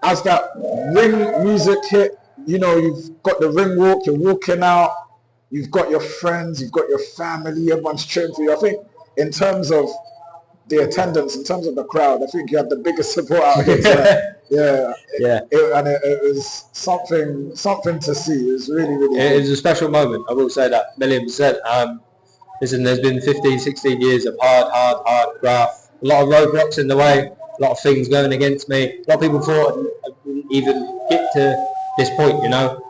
As that ring music hit, you know, you've got the ring walk, you're walking out, you've got your friends, you've got your family, everyone's cheering for you. I think in terms of the attendance, in terms of the crowd, I think you had the biggest support out here tonight. It was something to see. It was really good. It was a special moment, I will say that, 1,000,000%. Listen, there's been 15, 16 years of hard graft, a lot of roadblocks in the way, a lot of things going against me. A lot of people thought I wouldn't even get to this point, you know.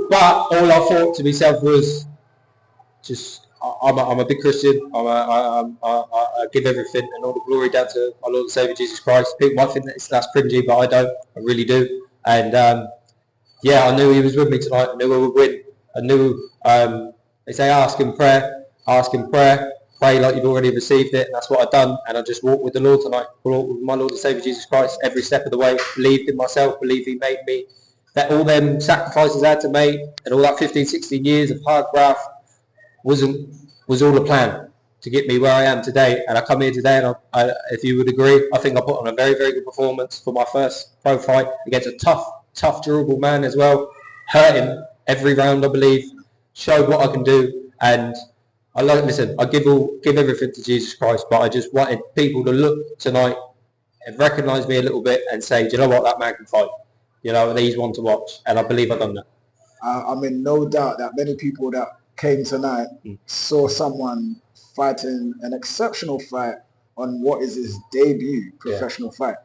But all I thought to myself was just, I'm a big Christian. I give everything and all the glory down to our Lord and Saviour Jesus Christ. People might think that's cringy, but I don't. I really do. And I knew He was with me tonight. I knew I would win. I knew they say ask in prayer, pray like you've already received it, and that's what I've done. And I just walked with the Lord tonight, walked with my Lord and Saviour Jesus Christ every step of the way. Believed in myself, believed He made me. That all them sacrifices I had to make, and all that 15, 16 years of hard graft was all a plan to get me where I am today. And I come here today, and if you would agree, I think I put on a very, very good performance for my first pro fight against a tough, durable man as well. Hurting every round, I believe. Showed what I can do, and I give everything to Jesus Christ. But I just wanted people to look tonight and recognise me a little bit and say, do you know what, that man can fight. You know, and he's one to watch, and I believe I've done that. I'm in no doubt that many people that came tonight saw someone fighting an exceptional fight on what is his debut professional fight.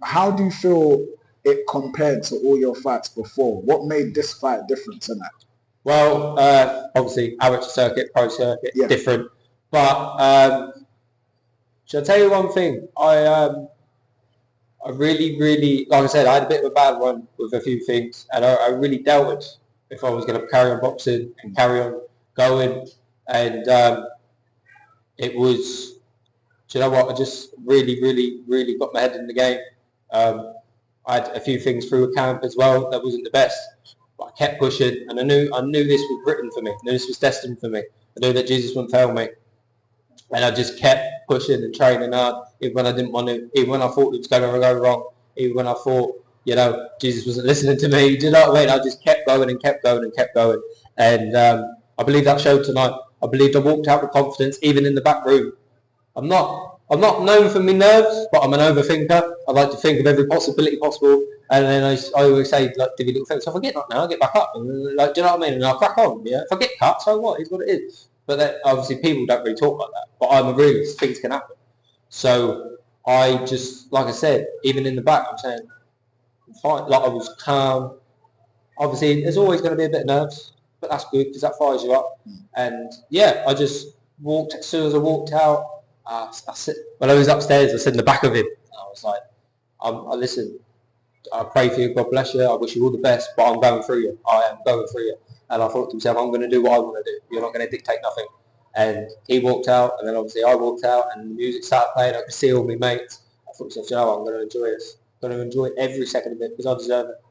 How do you feel it compared to all your fights before? What made this fight different tonight? Well, obviously, amateur circuit, pro circuit, different. But shall I tell you one thing? I really, like I said, I had a bit of a bad one with a few things, and I really doubted if I was going to carry on boxing and carry on going. And it was, do you know what? I just really got my head in the game. I had a few things through a camp as well that wasn't the best. But I kept pushing, and I knew this was written for me. I knew this was destined for me. I knew that Jesus wouldn't fail me. And I just kept pushing and training hard, even when I didn't want to, even when I thought it was going to go wrong, even when I thought, you know, Jesus wasn't listening to me. Do you know what I mean? I just kept going and kept going and kept going. And I believe that showed tonight. I believed I walked out with confidence, even in the back room. I'm not known for my nerves, but I'm an overthinker. I like to think of every possibility possible. And then I always say, like, do little things. So if I get knocked now, I get back up. And, like, do you know what I mean? And I'll crack on. Yeah. If I get cut, so what? It's what it is. But then, obviously, people don't really talk like that. But I'm a realist. Things can happen. So I just, like I said, even in the back, I'm saying, fine. Like, I was calm. Obviously, there's always going to be a bit of nerves, but that's good because that fires you up. And yeah, I just walked. As soon as I walked out, when I was upstairs, I said in the back of him, I was like, I listen. I pray for you. God bless you. I wish you all the best. But I'm going through you. I am going through you. And I thought to myself, I'm going to do what I want to do. You're not going to dictate nothing. And he walked out, and then obviously I walked out, and the music started playing. I could see all my mates. I thought to myself, you know, I'm going to enjoy this. I'm going to enjoy every second of it because I deserve it.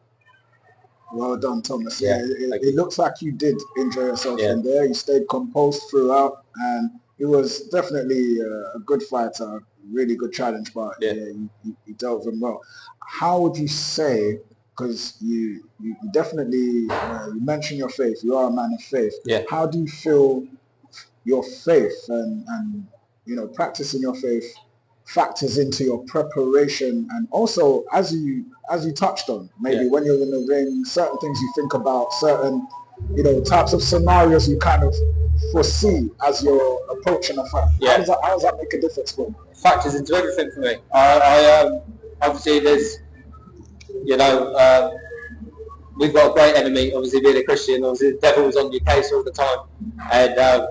Well done, Thomas. Yeah, it looks like you did enjoy yourself in there. You stayed composed throughout, and it was definitely a good fight, a really good challenge, but you dealt with him well. How would you say, because you definitely, you mentioned your faith, you are a man of faith. Yeah. How do you feel your faith and you know, practicing your faith factors into your preparation, and also as you touched on, maybe when you're in the ring, certain things you think about, certain, you know, types of scenarios you kind of foresee as you're approaching a fight. How does that make a difference for you? It factors into everything for me. I obviously there's, you know, we've got a great enemy, obviously being a Christian. Obviously the devil was on your case all the time, and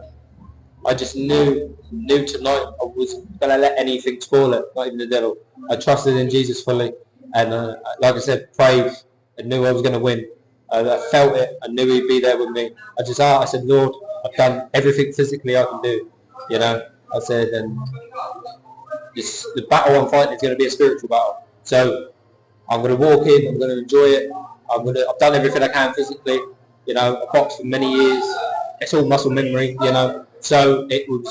I just knew tonight I wasn't going to let anything spoil it, not even the devil. I trusted in Jesus fully, and like I said, prayed and knew I was going to win. I felt it. I knew He'd be there with me. I said, Lord, I've done everything physically I can do. You know, I said, and the battle I'm fighting is going to be a spiritual battle. So I'm going to walk in. I'm going to enjoy it. I've done everything I can physically. You know, I boxed for many years. it's all muscle memory, you know. So it was,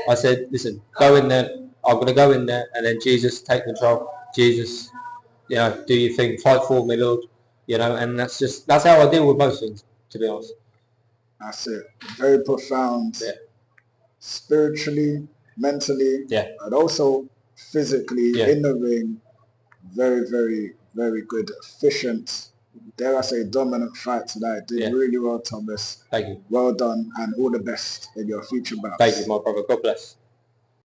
I said, listen, go in there. I'm going to go in there, and then Jesus, take control. Jesus, you know, do your thing, fight for me, Lord. You know, and that's how I deal with most things, to be honest. That's it. Very profound. Yeah. Spiritually, mentally, yeah, and also physically in the ring. Very, very, very good, efficient, dare I say, dominant fight tonight. Did really well, Thomas. Thank you. Well done, and all the best in your future bouts. Thank you, my brother. God bless.